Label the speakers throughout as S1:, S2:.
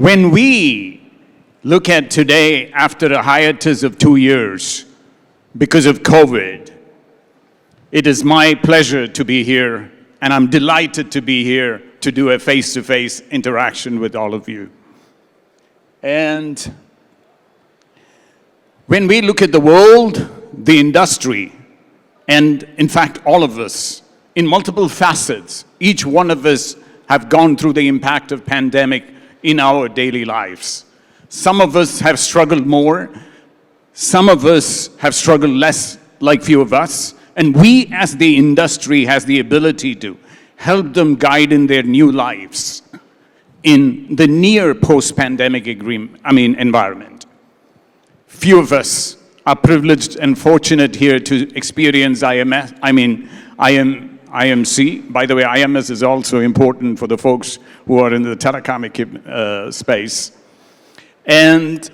S1: When we look at today after a hiatus of 2 years because of COVID, it is my pleasure to be here, and I'm delighted to be here to do a face-to-face interaction with all of you. And when we look at the world, the industry, and in fact all of us, in multiple facets, each one of us have gone through the impact of pandemic in our daily lives. Some of us have struggled more, some of us have struggled less, like few of us, and we as the industry has the ability to help them guide in their new lives in the near post-pandemic environment. Few of us are privileged and fortunate here to experience IMC. By the way, IMS is also important for the folks who are in the telecom space. And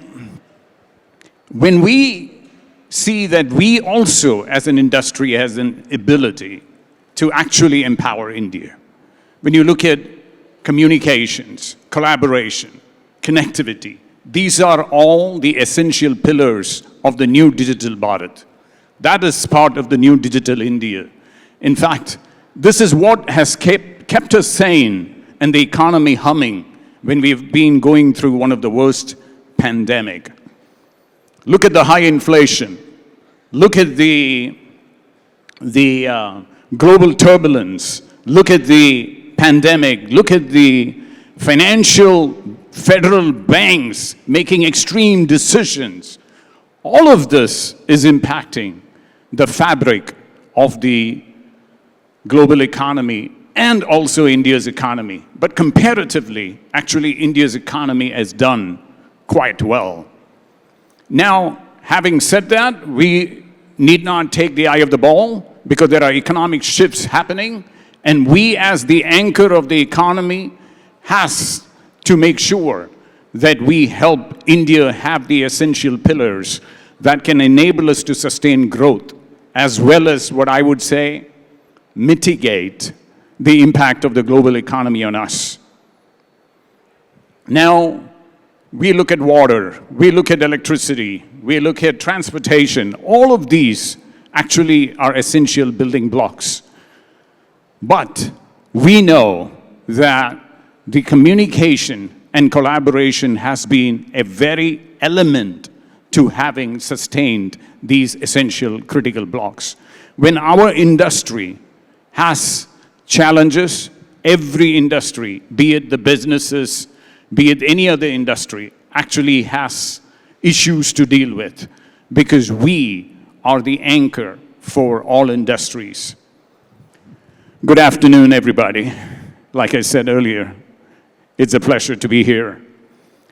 S1: when we see that we also, as an industry, has an ability to actually empower India. When you look at communications, collaboration, connectivity, these are all the essential pillars of the new Digital Bharat. That is part of the new Digital India. In fact, this is what has kept us sane and the economy humming when we've been going through one of the worst pandemic. Look at the high inflation. Look at the global turbulence. Look at the pandemic. Look at the financial federal banks making extreme decisions. All of this is impacting the fabric of the global economy and also India's economy. But comparatively, actually, India's economy has done quite well. Now, having said that, we need not take the eye of the ball because there are economic shifts happening, and we as the anchor of the economy has to make sure that we help India have the essential pillars that can enable us to sustain growth, as well as what I would say, mitigate the impact of the global economy on us. Now, we look at water, we look at electricity, we look at transportation. All of these actually are essential building blocks. But we know that the communication and collaboration has been a very element to having sustained these essential critical blocks. When our industry has challenges, every industry, be it the businesses, be it any other industry, actually has issues to deal with because we are the anchor for all industries. Good afternoon, everybody. Like I said earlier, it's a pleasure to be here.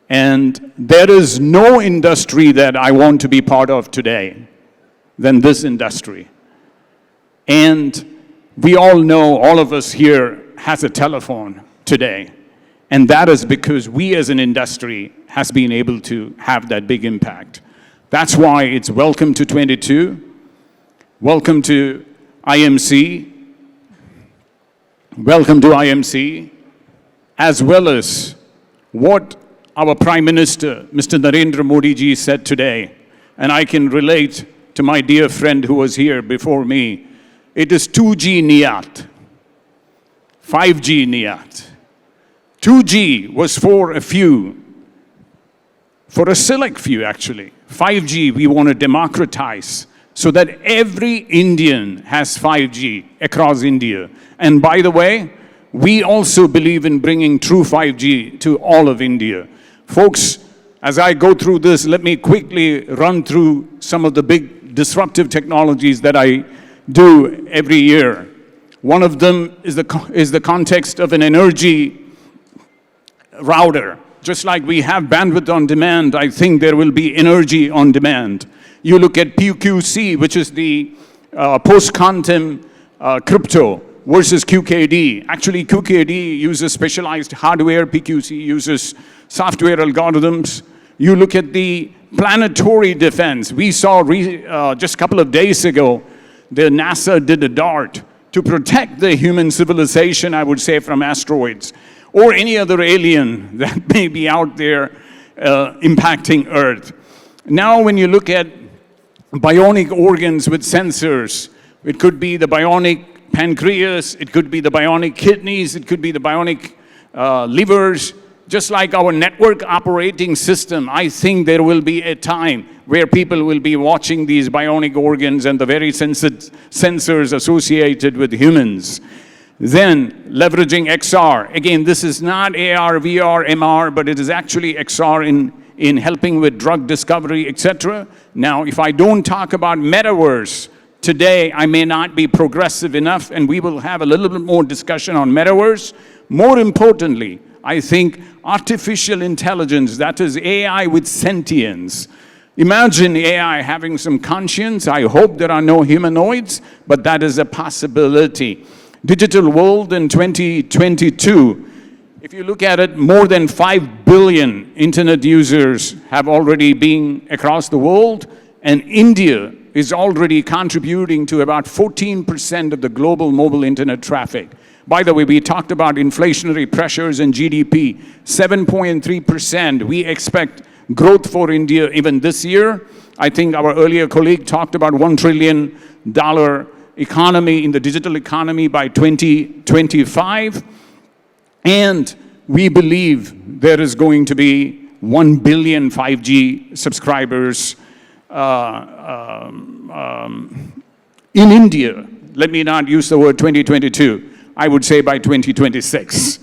S1: And there is no industry that I want to be part of today than this industry. And we all know, all of us here has a telephone today. And that is because we as an industry has been able to have that big impact. That's why it's welcome to 22, welcome to IMC, welcome to IMC, as well as what our Prime Minister, Mr. Narendra Modi ji, said today. And I can relate to my dear friend who was here before me. It is 2G Niyat, 5G Niyat. 2G was for a few, for a select few actually. 5G we want to democratize so that every Indian has 5G across India. And by the way, we also believe in bringing true 5G to all of India. Folks, as I go through this, let me quickly run through some of the big disruptive technologies that I do every year. One of them is the context of an energy router. Just like we have bandwidth on demand, I think there will be energy on demand. You look at PQC, which is the post-quantum crypto versus QKD. Actually, QKD uses specialized hardware, PQC uses software algorithms. You look at the planetary defense. We saw just a couple of days ago, the NASA did a DART to protect the human civilization, I would say, from asteroids. or any other alien that may be out there impacting Earth. Now, when you look at bionic organs with sensors, it could be the bionic pancreas, it could be the bionic kidneys, it could be the bionic livers. Just like our network operating system, I think there will be a time where people will be watching these bionic organs and the very sensors associated with humans. Then, leveraging XR. Again, this is not AR, VR, MR, but it is actually XR in helping with drug discovery, etc. Now, if I don't talk about metaverse, today I may not be progressive enough, and we will have a little bit more discussion on metaverse. More importantly, I think artificial intelligence, that is AI with sentience. Imagine AI having some conscience. I hope there are no humanoids, but that is a possibility. Digital world in 2022, if you look at it, more than 5 billion internet users have already been across the world, and India is already contributing to about 14% of the global mobile internet traffic. By the way, we talked about inflationary pressures and GDP, 7.3%. We expect growth for India even this year. I think our earlier colleague talked about $1 trillion economy in the digital economy by 2025. And we believe there is going to be 1 billion 5G subscribers in India. Let me not use the word 2022. I would say by 2026.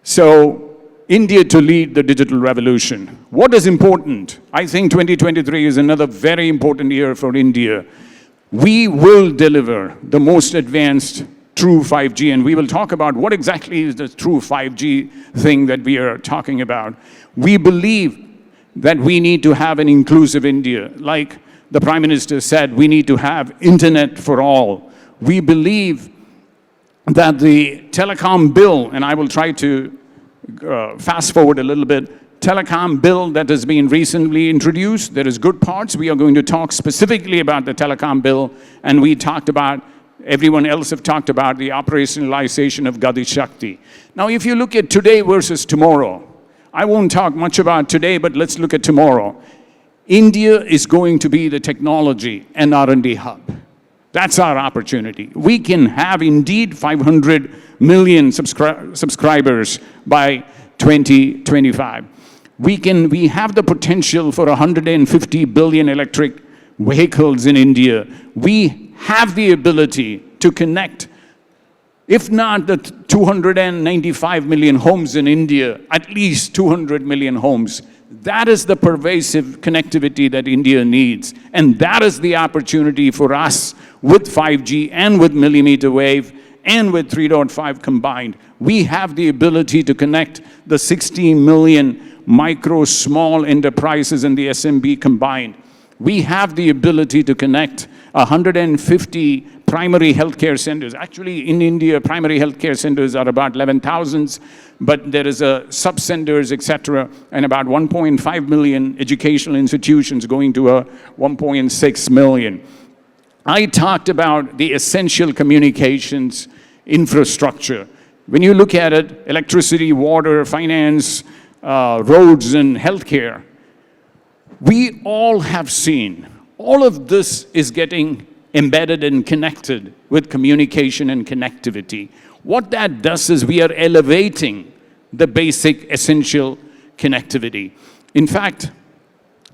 S1: So, India to lead the digital revolution. What is important? I think 2023 is another very important year for India. We will deliver the most advanced true 5G, and we will talk about what exactly is the true 5G thing that we are talking about. We believe that we need to have an inclusive India. Like the Prime Minister said, we need to have internet for all. We believe that the telecom bill, and I will try to fast forward a little bit, telecom bill that has been recently introduced, there is good parts. We are going to talk specifically about the telecom bill, and we talked about, everyone else have talked about the operationalization of Gati Shakti. Now, if you look at today versus tomorrow, I won't talk much about today, but let's look at tomorrow. India is going to be the technology and R&D hub. That's our opportunity. We can have indeed 500 million subscribers by 2025. We have the potential for 150 billion electric vehicles in India. We have the ability to connect, if not the 295 million homes in India, at least 200 million homes. That is the pervasive connectivity that India needs. And that is the opportunity for us with 5G and with millimeter wave and with 3.5 combined. We have the ability to connect the 16 million micro, small enterprises and the SMB combined. We have the ability to connect 150 primary healthcare centers. Actually, in India, primary healthcare centers are about 11,000, but there is sub-centers, etc., and about 1.5 million educational institutions going to 1.6 million. I talked about the essential communications infrastructure. When you look at it, electricity, water, finance, roads, and healthcare, we all have seen all of this is getting embedded and connected with communication and connectivity. What that does is we are elevating the basic essential connectivity. In fact,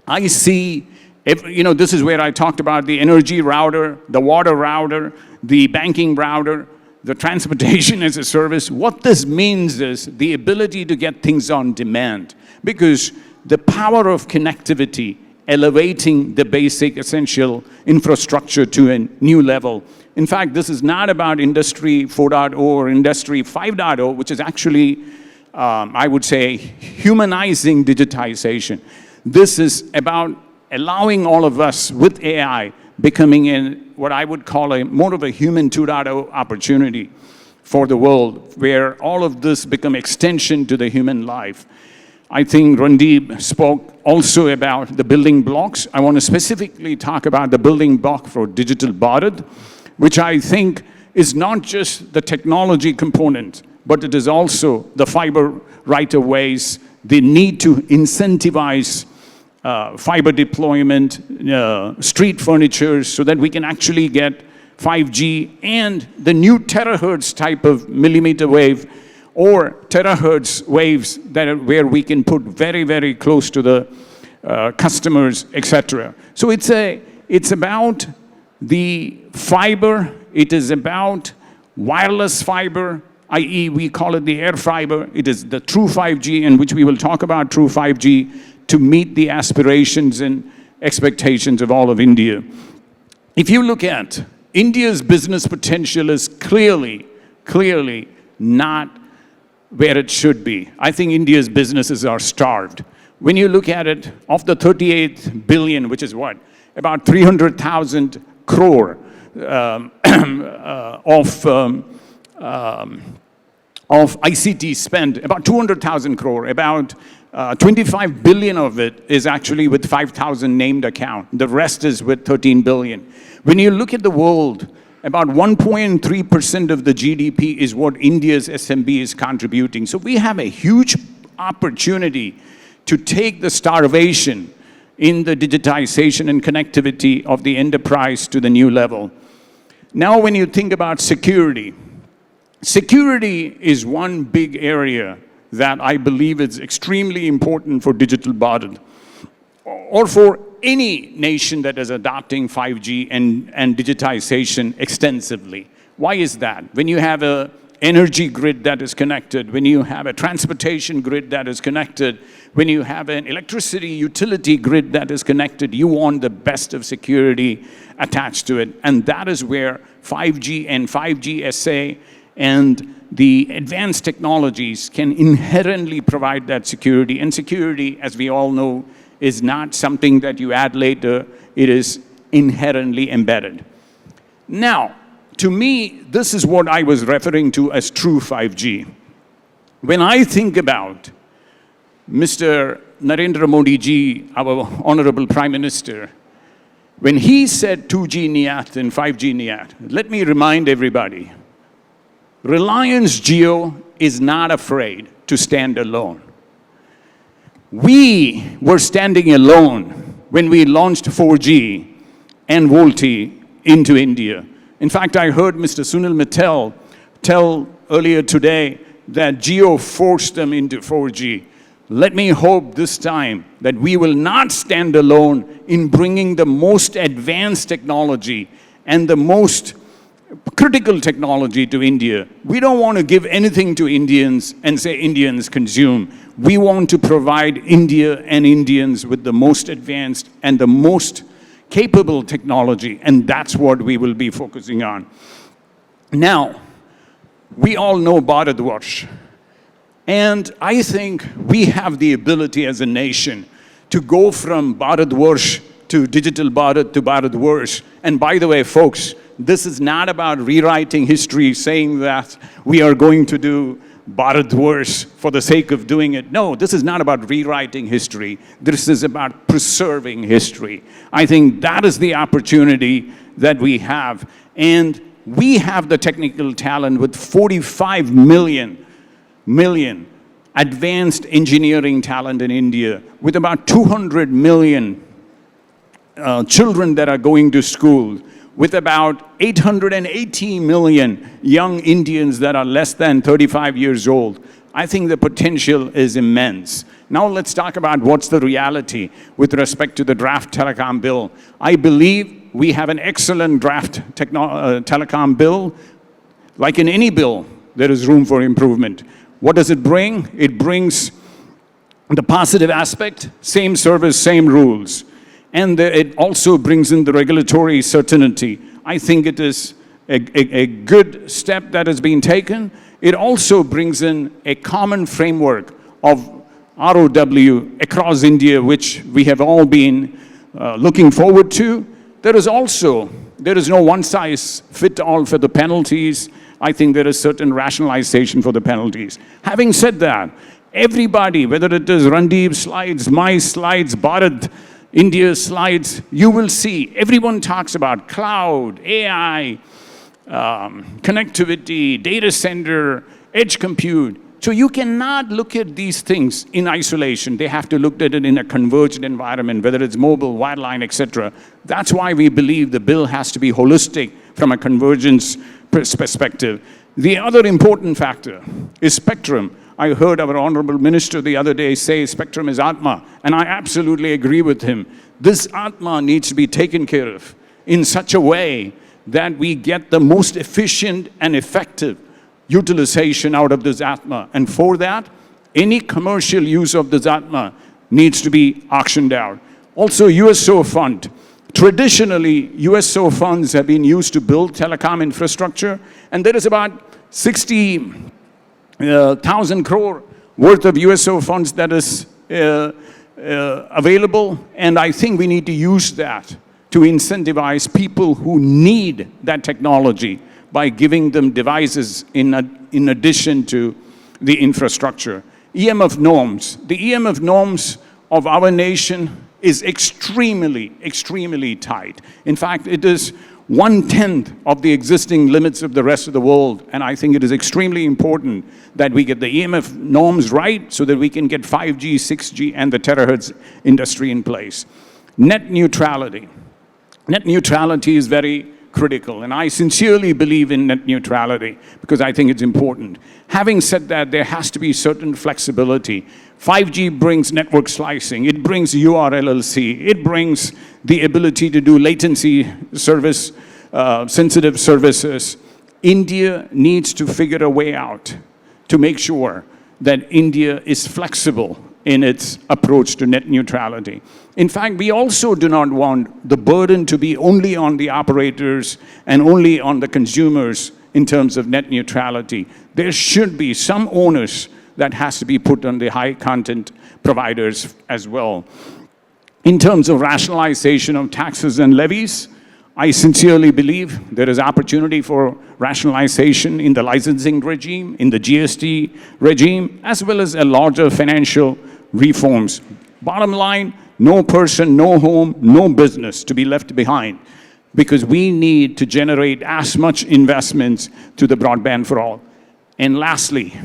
S1: I see, this is where I talked about the energy router, the water router, the banking router, the transportation as a service. What this means is the ability to get things on demand, because the power of connectivity, elevating the basic essential infrastructure to a new level. In fact, this is not about Industry 4.0 or Industry 5.0, which is actually, I would say, humanizing digitization. This is about allowing all of us with AI becoming what I would call more of a human 2.0 opportunity for the world, where all of this become extension to the human life. I think Randeep spoke also about the building blocks. I want to specifically talk about the building block for Digital Bharat, which I think is not just the technology component, but it is also the fiber right-of-ways, the need to incentivize fiber deployment, street furniture, so that we can actually get 5G and the new terahertz type of millimeter wave or terahertz waves where we can put very, very close to the customers, etc. So it's about the fiber, it is about wireless fiber, i.e. we call it the air fiber. It is the true 5G, in which we will talk about true 5G to meet the aspirations and expectations of all of India. If you look at India's business potential is clearly not where it should be. I think India's businesses are starved. When you look at it, of the 38 billion, which is what? About 300,000 crore of ICT spend, about 200,000 crore, about 25 billion of it is actually with 5,000 named account. The rest is with 13 billion. When you look at the world, about 1.3% of the GDP is what India's SMB is contributing. So we have a huge opportunity to take the starvation in the digitization and connectivity of the enterprise to the new level. Now, when you think about security, security is one big area that I believe is extremely important for Digital Bharat, or for any nation that is adopting 5G and digitization extensively. Why is that? When you have an energy grid that is connected, when you have a transportation grid that is connected, when you have an electricity utility grid that is connected, you want the best of security attached to it. And that is where 5G and 5G SA and the advanced technologies can inherently provide that security. And security, as we all know, is not something that you add later, it is inherently embedded. Now, to me, this is what I was referring to as true 5G. When I think about Mr. Narendra Modi ji, our Honorable Prime Minister, when he said 2G Niyat and 5G Niyat, let me remind everybody, Reliance Jio is not afraid to stand alone. We were standing alone when we launched 4G and VoLTE into India. In fact, I heard Mr. Sunil Mittal tell earlier today that Jio forced them into 4G. Let me hope this time that we will not stand alone in bringing the most advanced technology and the most critical technology to India. We don't want to give anything to Indians and say Indians consume. We want to provide India and Indians with the most advanced and the most capable technology, and that's what we will be focusing on. Now, we all know Bharatvarsh, and I think we have the ability as a nation to go from Bharatvarsh to Digital Bharat to Bharatvarsh. And by the way, folks, this is not about rewriting history, saying that we are going to do Bharatvarsh for the sake of doing it. No, this is not about rewriting history. This is about preserving history. I think that is the opportunity that we have. And we have the technical talent with 45 million advanced engineering talent in India, with about 200 million children that are going to school, with about 880 million young Indians that are less than 35 years old. I think the potential is immense. Now let's talk about what's the reality with respect to the draft telecom bill. I believe we have an excellent draft telecom bill. Like in any bill, there is room for improvement. What does it bring? It brings the positive aspect, same service, same rules. And it also brings in the regulatory certainty. I think it is a good step that has been taken. It also brings in a common framework of ROW across India, which we have all been looking forward to. There is no one size fit all for the penalties. I think there is certain rationalization for the penalties. Having said that, everybody, whether it is Randeep's slides, my slides, Bharat, India's slides, you will see everyone talks about cloud, AI, connectivity, data center, edge compute. So you cannot look at these things in isolation. They have to look at it in a converged environment, whether it's mobile, wireline, etc. That's why we believe the bill has to be holistic from a convergence perspective. The other important factor is spectrum. I heard our honorable minister the other day say spectrum is Atma, and I absolutely agree with him. This Atma needs to be taken care of in such a way that we get the most efficient and effective utilization out of this Atma. And for that, any commercial use of this Atma needs to be auctioned out. Also, USO fund. Traditionally, USO funds have been used to build telecom infrastructure, and there is about 60,000 crore worth of USO funds that is available, and I think we need to use that to incentivize people who need that technology by giving them devices in addition to the infrastructure. EMF norms. The EMF norms of our nation is extremely, extremely tight. In fact, it is 1/10 of the existing limits of the rest of the world, and I think it is extremely important that we get the EMF norms right so that we can get 5G, 6G, and the terahertz industry in place. Net neutrality. Net neutrality is very critical, and I sincerely believe in net neutrality because I think it's important. Having said that, there has to be certain flexibility. 5G brings network slicing, it brings URLLC, it brings the ability to do latency service, sensitive services. India needs to figure a way out to make sure that India is flexible in its approach to net neutrality. In fact, we also do not want the burden to be only on the operators and only on the consumers in terms of net neutrality. There should be some onus that has to be put on the high content providers as well. In terms of rationalization of taxes and levies, I sincerely believe there is opportunity for rationalization in the licensing regime, in the GST regime, as well as a larger financial reforms. Bottom line, no person, no home, no business to be left behind, because we need to generate as much investments to the broadband for all. And lastly,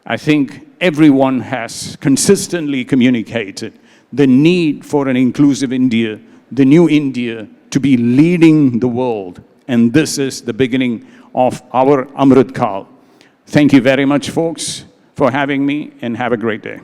S1: I think everyone has consistently communicated the need for an inclusive India, the new India, to be leading the world. And this is the beginning of our Amrit Kal. Thank you very much, folks, for having me, and have a great day.